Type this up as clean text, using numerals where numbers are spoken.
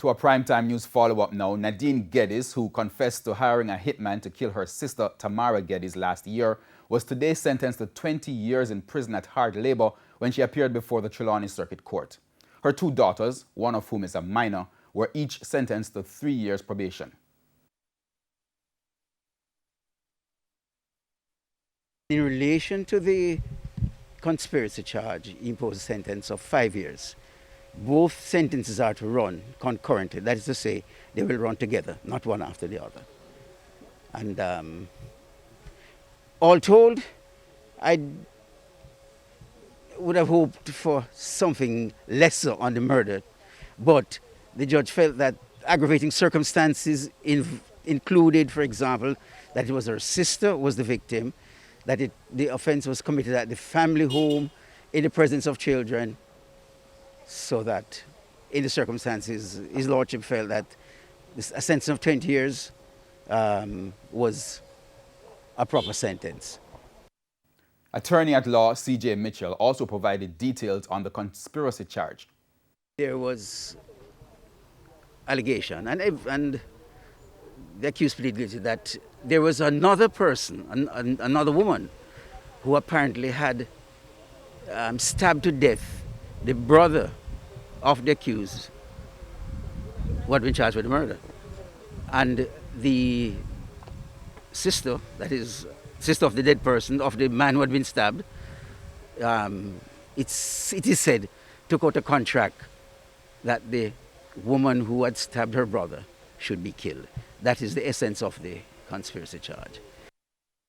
To a primetime news follow-up now, Nadine Geddes, who confessed to hiring a hitman to kill her sister Tamara Geddes last year, was today sentenced to 20 years in prison at hard labor when she appeared before the Trelawney Circuit Court. Her two daughters, one of whom is a minor, were each sentenced to 3 years probation. In relation to the conspiracy charge, he imposed a sentence of 5 years. Both sentences are to run concurrently. That is to say, they will run together, not one after the other. And all told, I would have hoped for something lesser on the murder, but the judge felt that aggravating circumstances included, for example, that it was her sister was the victim, that the offense was committed at the family home in the presence of children, so that in the circumstances, his lordship felt that a sentence of 20 years was a proper sentence. Attorney at law C.J. Mitchell also provided details on the conspiracy charge. There was allegation, and the accused pleaded guilty, that there was another person, another woman, who apparently had stabbed to death the brother of the accused who had been charged with the murder. And the sister, that is, sister of the dead person, of the man who had been stabbed, it is said, took out a contract that the woman who had stabbed her brother should be killed. That is the essence of the conspiracy charge.